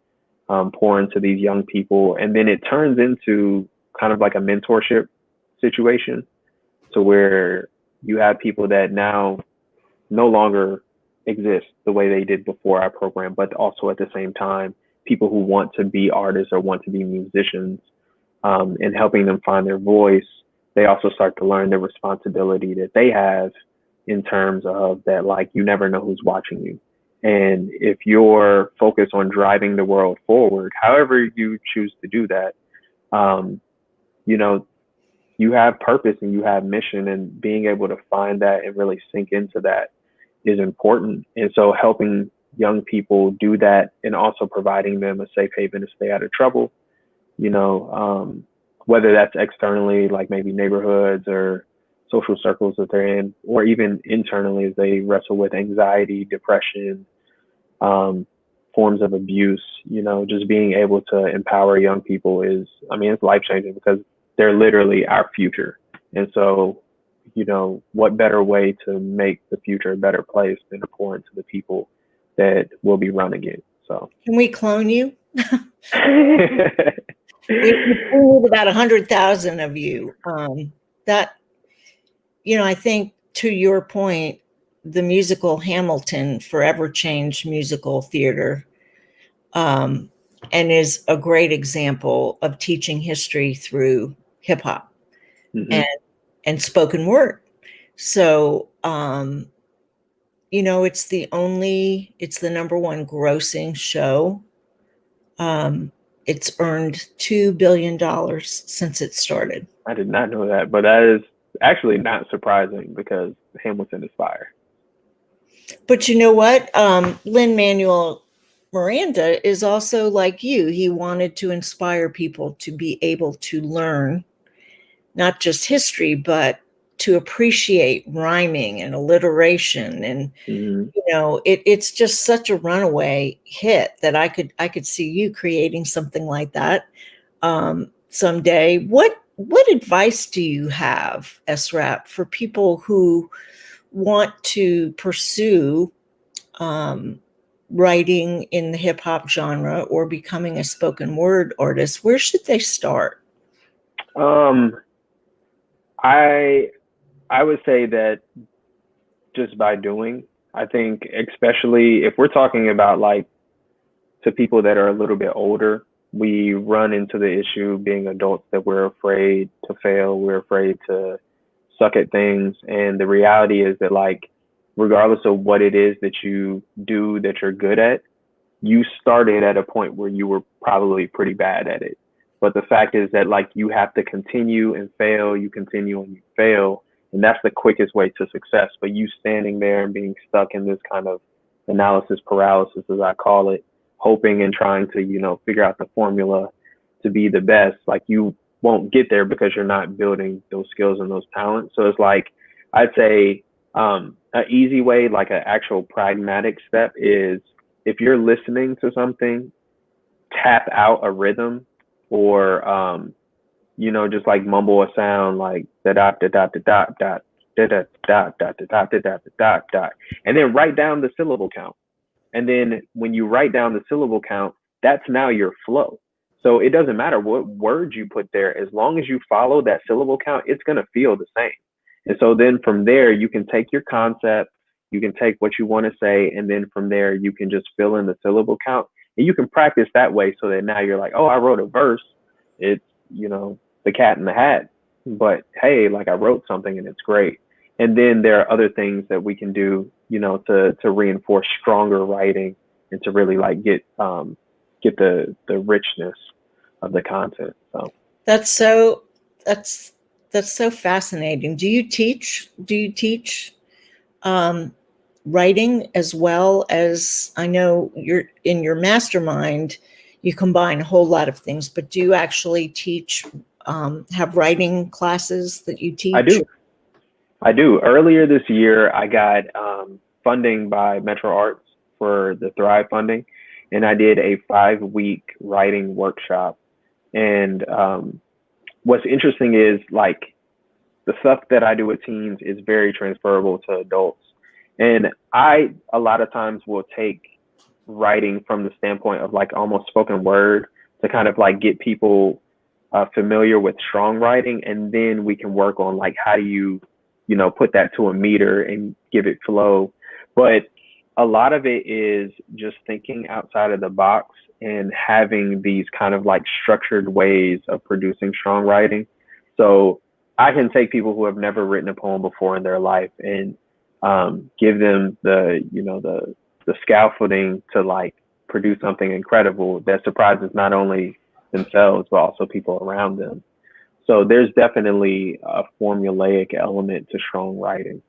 pour into these young people. And then it turns into kind of like a mentorship situation, to where you have people that now no longer exist the way they did before our program, but also at the same time, people who want to be artists or want to be musicians, and helping them find their voice. They also start to learn the responsibility that they have in terms of that, like, you never know who's watching you. And if you're focused on driving the world forward, however you choose to do that, you have purpose and you have mission, and being able to find that and really sink into that is important. And so helping young people do that, and also providing them a safe haven to stay out of trouble, whether that's externally, like maybe neighborhoods or social circles that they're in, or even internally as they wrestle with anxiety, depression, forms of abuse, just being able to empower young people is, it's life-changing, because they're literally our future. And so, what better way to make the future a better place than to pour into the people that will be running it. So can we clone you? we need about 100,000 of you. I think, to your point, the musical Hamilton forever changed musical theater, and is a great example of teaching history through hip hop and spoken word. So, it's the number one grossing show. It's earned $2 billion since it started. I did not know that, but that is actually not surprising because Hamilton is fire. But you know what? Lin-Manuel Miranda is also like you. He wanted to inspire people to be able to learn not just history, but to appreciate rhyming and alliteration. And it's just such a runaway hit that I could see you creating something like that someday. What advice do you have, Esrap, for people who want to pursue writing in the hip hop genre or becoming a spoken word artist? Where should they start? I would say that just by doing. I think especially if we're talking about like to people that are a little bit older, we run into the issue being adults that we're afraid to fail, we're afraid to suck at things, and the reality is that like regardless of what it is that you do that you're good at, you started at a point where you were probably pretty bad at it. But the fact is that like you have to continue and fail, you continue and you fail, and that's the quickest way to success. But you standing there and being stuck in this kind of analysis paralysis, as I call it, hoping and trying to, figure out the formula to be the best, like you won't get there because you're not building those skills and those talents. So it's like, I'd say an easy way, like an actual pragmatic step is if you're listening to something, tap out a rhythm or, just like mumble a sound like da da da da da da da da da da da da da da da da, and then write down the syllable count. And then when you write down the syllable count, that's now your flow. So it doesn't matter what words you put there, as long as you follow that syllable count, it's going to feel the same. And so then from there, you can take your concept, you can take what you want to say, and then from there, you can just fill in the syllable count. And you can practice that way so that now you're like, oh, I wrote a verse. It's, the cat in the hat. But hey, like I wrote something and it's great. And then there are other things that we can do, to reinforce stronger writing and to really like get the richness of the content. So that's so fascinating. Do you teach writing as well? As I know you're in your mastermind, you combine a whole lot of things, but do you actually teach, have writing classes that you teach? I do. Earlier this year, I got funding by Metro Arts for the Thrive funding, and I did a 5-week writing workshop. And what's interesting is like the stuff that I do with teens is very transferable to adults. And I, a lot of times, will take writing from the standpoint of like almost spoken word to kind of like get people familiar with strong writing. And then we can work on like, how do you, put that to a meter and give it flow. But a lot of it is just thinking outside of the box and having these kind of like structured ways of producing strong writing. So I can take people who have never written a poem before in their life and give them the scaffolding to like produce something incredible that surprises not only themselves, but also people around them. So there's definitely a formulaic element to strong writing.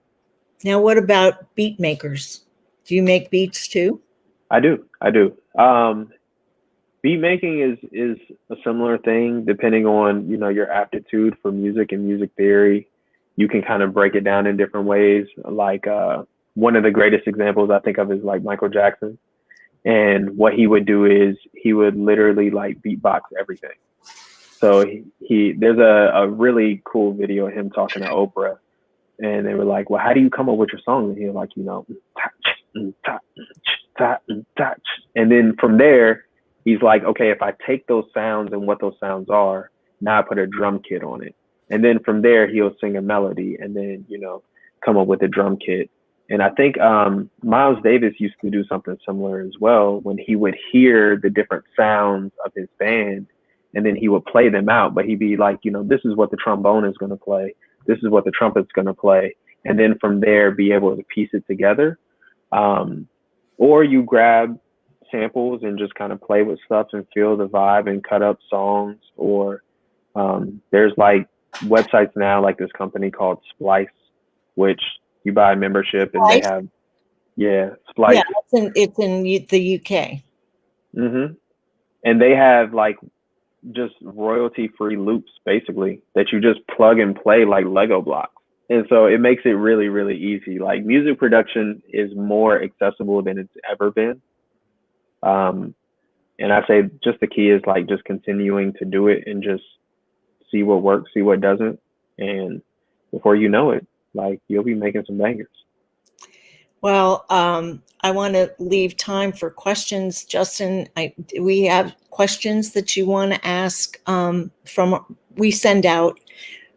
Now, what about beat makers? Do you make beats too? I do. Beat making is a similar thing, depending on, your aptitude for music and music theory. You can kind of break it down in different ways. Like one of the greatest examples I think of is like Michael Jackson. And what he would do is he would literally like beatbox everything. So there's a really cool video of him talking to Oprah, and they were like, well, how do you come up with your song? And he was like, and then from there, he's like, okay, if I take those sounds and what those sounds are, now I put a drum kit on it. And then from there, he'll sing a melody and then, come up with a drum kit. And I think Miles Davis used to do something similar as well, when he would hear the different sounds of his band and then he would play them out. But he'd be like, this is what the trombone is going to play. This is what the trumpet's going to play. And then from there, be able to piece it together. Or you grab samples and just kind of play with stuff and feel the vibe and cut up songs. Or there's like websites now, like this company called Splice, which you buy a membership and they Splice? have, yeah, Splice. Yeah, it's in the UK. Mm-hmm. And they have like just royalty free loops basically that you just plug and play like Lego blocks. And so it makes it really, really easy. Like music production is more accessible than it's ever been. And I say just the key is like just continuing to do it and just see what works, see what doesn't. And before you know it, like you'll be making some bangers. Well, I want to leave time for questions. Justin, we have questions that you want to ask we send out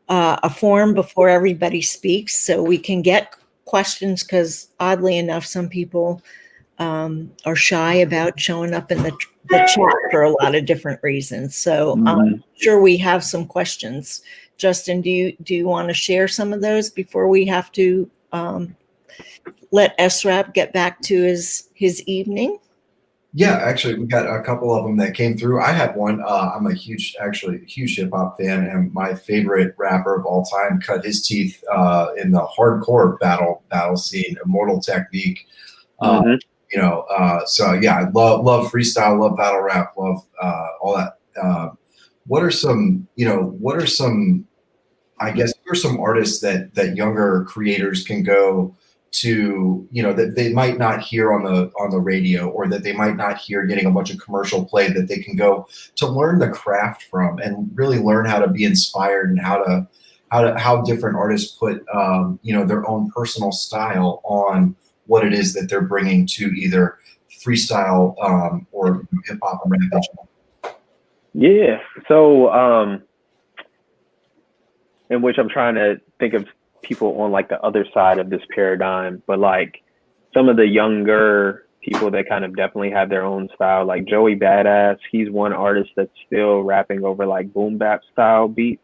a form before everybody speaks so we can get questions, because oddly enough, some people are shy about showing up in the chat for a lot of different reasons. So I'm sure we have some questions. Justin, do you want to share some of those before we have to let Esrap get back to his evening? Yeah, actually, we got a couple of them that came through. I had one. I'm a huge hip hop fan, and my favorite rapper of all time cut his teeth in the hardcore battle scene, Immortal Technique. So yeah, I love freestyle, love battle rap, love all that. What are some, I guess, who are some artists that younger creators can go to, that they might not hear on the radio, or that they might not hear getting a bunch of commercial play, that they can go to learn the craft from and really learn how to be inspired, and how different artists put their own personal style on what it is that they're bringing to either freestyle or hip hop and rap. Yeah. So in which I'm trying to think of people on like the other side of this paradigm, but like some of the younger people that kind of definitely have their own style, like Joey Badass. He's one artist that's still rapping over like boom bap style beats.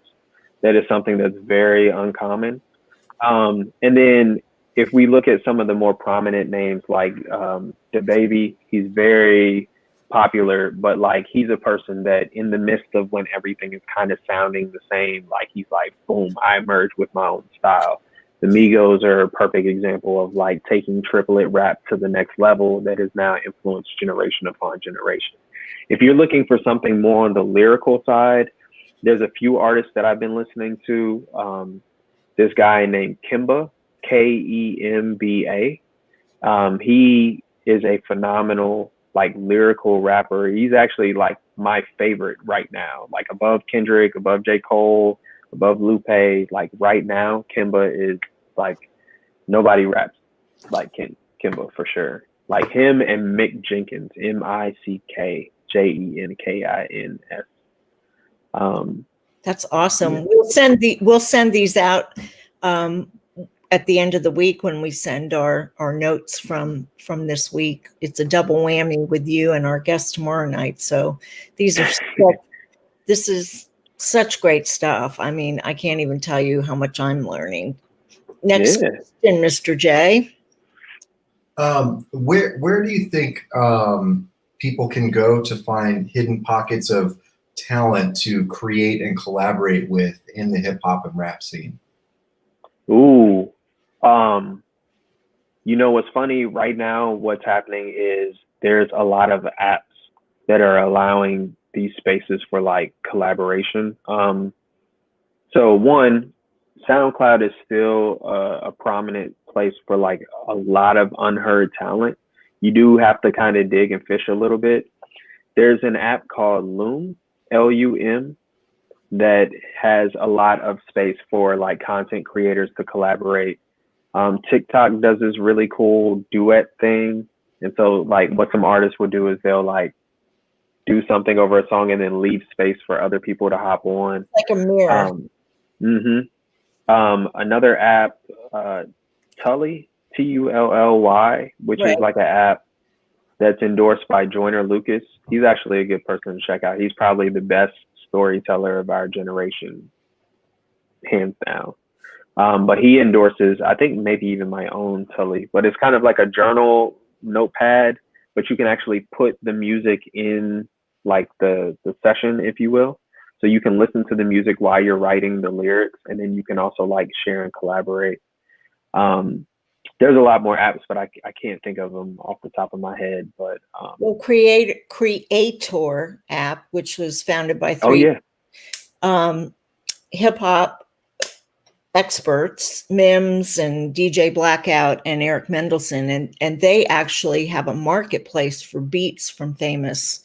That is something that's very uncommon. And then if we look at some of the more prominent names like DaBaby, he's very popular, but like he's a person that in the midst of when everything is kind of sounding the same, like he's like, boom, I emerge with my own style. The Migos are a perfect example of like taking triplet rap to the next level that has now influenced generation upon generation. If you're looking for something more on the lyrical side, there's a few artists that I've been listening to. This guy named Kimba, Kemba. He is a phenomenal like lyrical rapper. He's actually like my favorite right now, like above Kendrick, above J. Cole, above Lupe. Like right now, Kimba is like, nobody raps like Kimba for sure. Like him and Mick Jenkins, Mickjenkins. That's awesome. Yeah. We'll send these out at the end of the week when we send our notes from this week. It's a double whammy with you and our guest tomorrow night. So this is such great stuff. I mean, I can't even tell you how much I'm learning. Next question, Mr. J. Where do you think people can go to find hidden pockets of talent to create and collaborate with in the hip hop and rap scene? Ooh, what's funny right now, what's happening is there's a lot of apps that are allowing these spaces for like collaboration. So one, SoundCloud is still a prominent place for like a lot of unheard talent. You do have to kind of dig and fish a little bit. There's an app called Loom, Lum, that has a lot of space for like content creators to collaborate. TikTok does this really cool duet thing. And so like what some artists will do is they'll like do something over a song and then leave space for other people to hop on. Like a mirror. Another app, Tully, Tully, which is like an app that's endorsed by Joyner Lucas. He's actually a good person to check out. He's probably the best storyteller of our generation, hands down. But he endorses, I think maybe even my own Tully, but it's kind of like a journal notepad, but you can actually put the music in like the session, if you will. So you can listen to the music while you're writing the lyrics, and then you can also like share and collaborate. There's a lot more apps, but I can't think of them off the top of my head. But well, Creator app, which was founded by three hip hop experts, Mims and DJ Blackout and Eric Mendelsohn, and they actually have a marketplace for beats from famous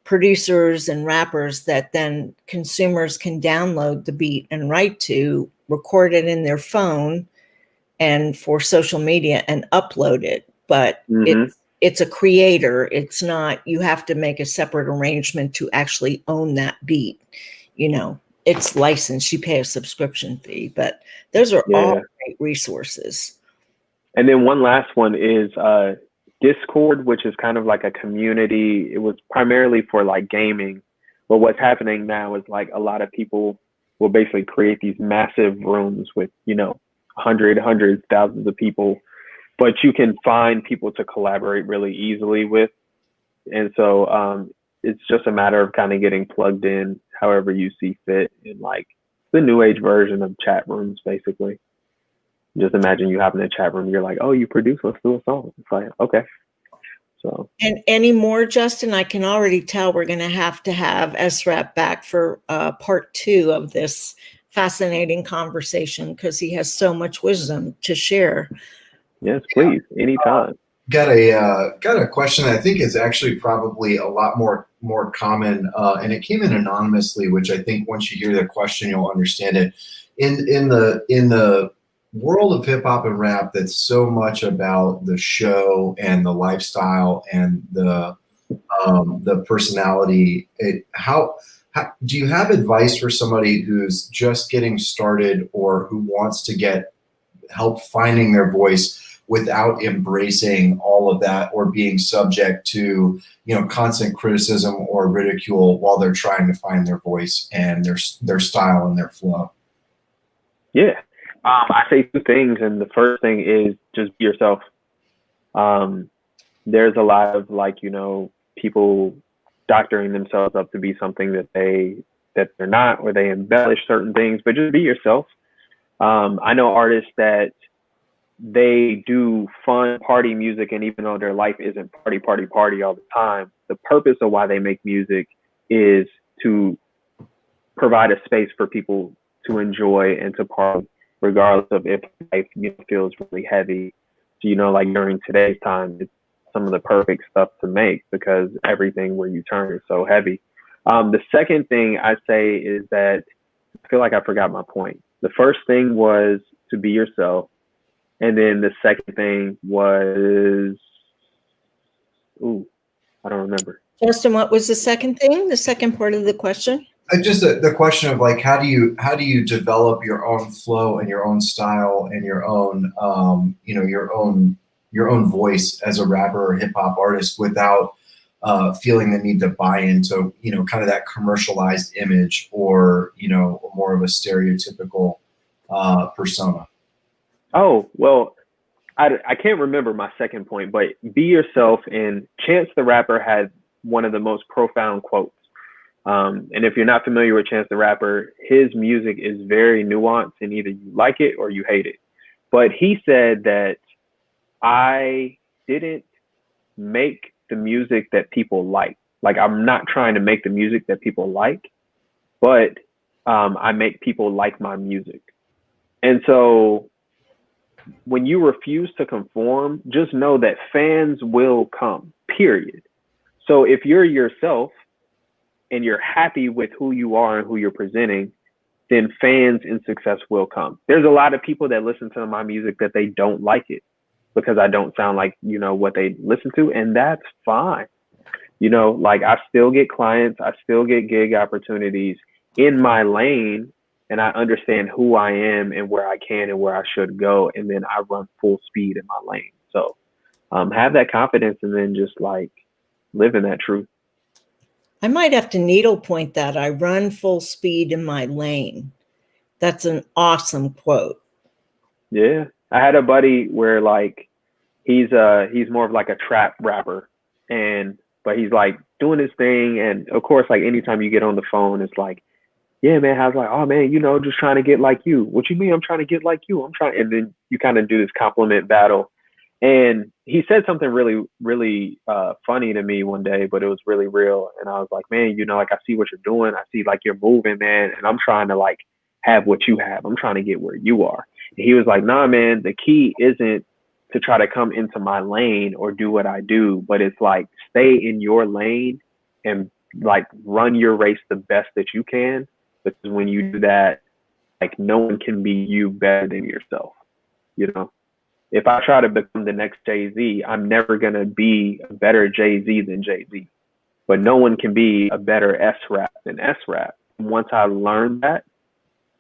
producers and rappers that then consumers can download the beat and write to, record it in their phone and for social media and upload it. But it's a creator. It's not, you have to make a separate arrangement to actually own that beat. You know, it's licensed, you pay a subscription fee, but those are all great resources. And then one last one is Discord, which is kind of like a community. It was primarily for like gaming, but what's happening now is like a lot of people will basically create these massive rooms with, you know, hundreds, thousands of people, but you can find people to collaborate really easily with. And so it's just a matter of kind of getting plugged in however you see fit, in like the new age version of chat rooms, basically. Just imagine you have in a chat room, you're like, oh, you produce, let's do a song. It's like, okay. So. And any more, Justin? I can already tell we're going to have Esrap back for part 2 of this fascinating conversation, because he has so much wisdom to share. Yes, please, anytime. Got a question that I think is actually probably a lot more common, and it came in anonymously, which I think once you hear the question, you'll understand it. In the world of hip hop and rap, that's so much about the show and the lifestyle and the personality. How do you have advice for somebody who's just getting started or who wants to get help finding their voice without embracing all of that, or being subject to, you know, constant criticism or ridicule while they're trying to find their voice and their style and their flow? Yeah. I say 2 things, and the first thing is just be yourself. There's a lot of, like, you know, people doctoring themselves up to be something that they're not, or they embellish certain things, but just be yourself. I know artists that they do fun party music, and even though their life isn't party all the time, the purpose of why they make music is to provide a space for people to enjoy and to party, regardless of if life, you know, feels really heavy. So, you know, like during today's time, it's some of the perfect stuff to make, because everything where you turn is so heavy. The second thing I say is that I feel like I forgot my point. The first thing was to be yourself. And then the second thing was, I don't remember. Justin, what was the second thing? The second part of the question? Just the question of like, how do you develop your own flow and your own style and your own, you know, your own voice as a rapper or hip hop artist without feeling the need to buy into, you know, kind of that commercialized image, or, you know, more of a stereotypical persona? Oh, well, I can't remember my second point, but be yourself. And Chance the Rapper had one of the most profound quotes. And if you're not familiar with Chance the Rapper, his music is very nuanced, and either you like it or you hate it. But he said that I didn't make the music that people like. Like, I'm not trying to make the music that people like, but I make people like my music. And so when you refuse to conform, just know that fans will come, period. So if you're yourself and you're happy with who you are and who you're presenting, then fans and success will come. There's a lot of people that listen to my music that they don't like it because I don't sound like, you know, what they listen to, and that's fine. You know, like, I still get clients, I still get gig opportunities in my lane, and I understand who I am and where I can and where I should go, and then I run full speed in my lane. So have that confidence, and then just like live in that truth. I might have to needlepoint that. I run full speed in my lane. That's an awesome quote. Yeah. I had a buddy where, like, he's more of like a trap rapper, but he's like doing his thing. And of course, like, anytime you get on the phone, it's like, yeah, man. I was like, oh man, just trying to get like you. What you mean? I'm trying to get like you. I'm trying. And then you kind of do this compliment battle. And he said something really, really funny to me one day, but it was really real. And I was like, man, like I see what you're doing. I see like you're moving, man. And I'm trying to like have what you have. I'm trying to get where you are. And he was like, nah, man, the key isn't to try to come into my lane or do what I do, but it's like stay in your lane and like run your race the best that you can. Because when you do that, like no one can be you better than yourself. If I try to become the next Jay-Z, I'm never going to be a better Jay-Z than Jay-Z. But no one can be a better Esrap than Esrap. Once I learned that,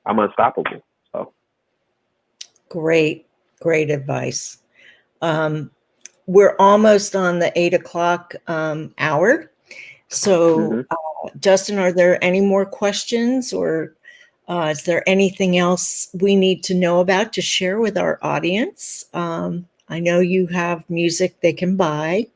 I'm unstoppable. So great advice. We're almost on the 8 o'clock hour. So Justin, are there any more questions, or is there anything else we need to know about to share with our audience? I know you have music they can buy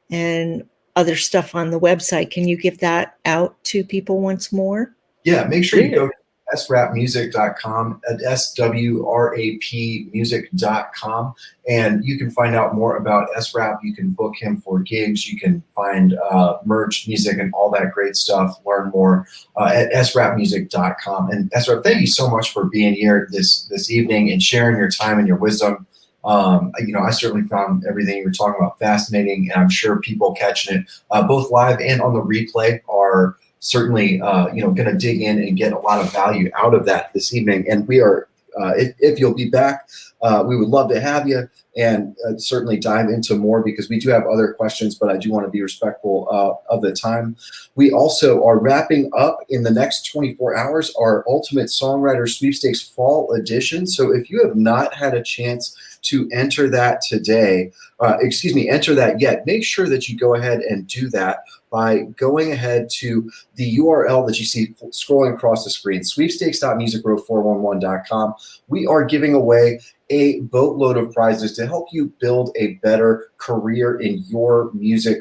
and other stuff on the website. Can you give that out to people once more? Yeah, make sure you go to srapmusic.com at swrapmusic.com, and you can find out more about Esrap. You can book him for gigs. You can find merch, music, and all that great stuff. Learn more at srapmusic.com. And Esrap, thank you so much for being here this evening and sharing your time and your wisdom. I certainly found everything you were talking about fascinating, and I'm sure people catching it both live and on the replay are certainly, going to dig in and get a lot of value out of that this evening. And we are, if you'll be back, we would love to have you and certainly dive into more, because we do have other questions, but I do want to be respectful of the time. We also are wrapping up in the next 24 hours our Ultimate Songwriter Sweepstakes Fall Edition. So if you have not had a chance to enter that enter that yet, make sure that you go ahead and do that by going ahead to the URL that you see scrolling across the screen, sweepstakes.musicrow411.com. We are giving away a boatload of prizes to help you build a better career in your music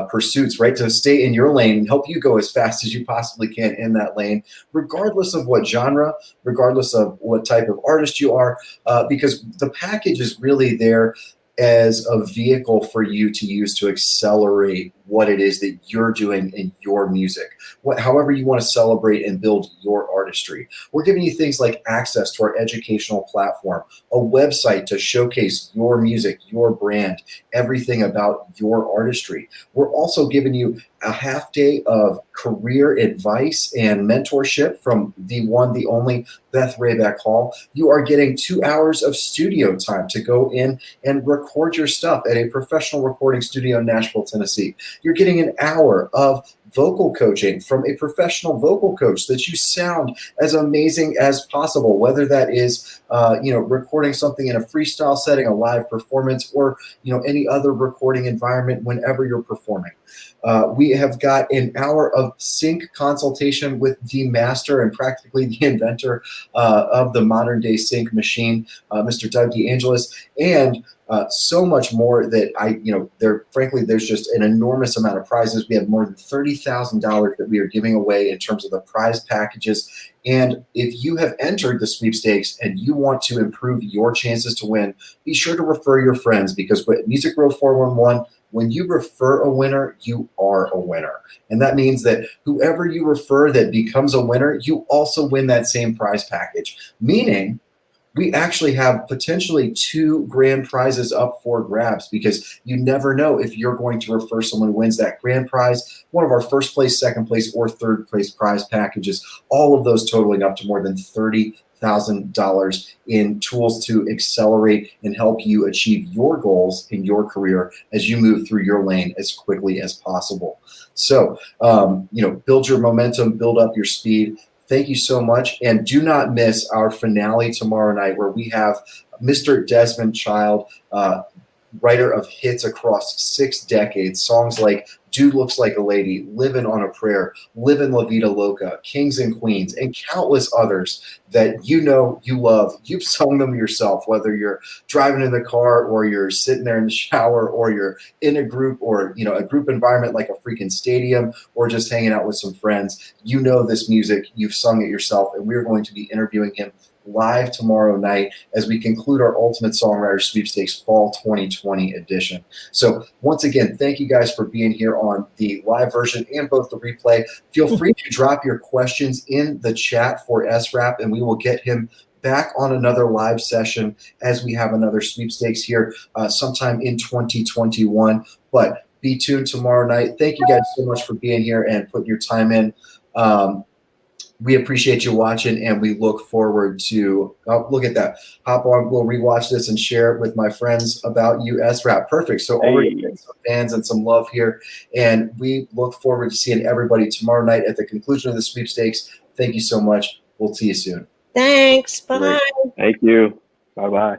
pursuits, right? To stay in your lane and help you go as fast as you possibly can in that lane, regardless of what genre, regardless of what type of artist you are, because the package is really there as a vehicle for you to use to accelerate what it is that you're doing in your music, however you want to celebrate and build your artistry. We're giving you things like access to our educational platform, a website to showcase your music, your brand, everything about your artistry. We're also giving you a half day of career advice and mentorship from the one, the only Beth Raebeck Hall. You are getting 2 hours of studio time to go in and record your stuff at a professional recording studio in Nashville, Tennessee. You're getting an hour of vocal coaching from a professional vocal coach that you sound as amazing as possible, whether that is, recording something in a freestyle setting, a live performance, or, any other recording environment whenever you're performing. We have got an hour of sync consultation with the master and practically the inventor of the modern day sync machine, Mr. Doug DeAngelis, and so much more that there's just an enormous amount of prizes. We have more than $30,000 that we are giving away in terms of the prize packages. And if you have entered the sweepstakes and you want to improve your chances to win, be sure to refer your friends, because with Music Row 411, when you refer a winner, you are a winner. And that means that whoever you refer that becomes a winner, you also win that same prize package, meaning we actually have potentially 2 grand prizes up for grabs, because you never know if you're going to refer someone who wins that grand prize, one of our first place, second place, or third place prize packages, all of those totaling up to more than $30,000 in tools to accelerate and help you achieve your goals in your career as you move through your lane as quickly as possible. So, build your momentum, build up your speed. Thank you so much. And do not miss our finale tomorrow night, where we have Mr. Desmond Child writer of hits across 6 decades. Songs like Dude Looks Like a Lady, Livin' on a Prayer, Livin' La Vida Loca, Kings and Queens, and countless others that you know you love. You've sung them yourself, whether you're driving in the car or you're sitting there in the shower or you're in a group or, you know, a group environment like a freaking stadium or just hanging out with some friends. You know this music, you've sung it yourself, and we're going to be interviewing him live tomorrow night as we conclude our Ultimate Songwriter Sweepstakes Fall 2020 edition. So once again, thank you guys for being here on the live version and both the replay. Feel free to drop your questions in the chat for Esrap, and we will get him back on another live session as we have another sweepstakes here sometime in 2021. But be tuned tomorrow night. Thank you guys so much for being here and putting your time in. We appreciate you watching, and we look forward to, look at that. Hop on, we'll rewatch this and share it with my friends about you, Esrap. Perfect. So already getting some fans and some love here, and we look forward to seeing everybody tomorrow night at the conclusion of the sweepstakes. Thank you so much. We'll see you soon. Thanks. Bye. Great. Thank you. Bye-bye.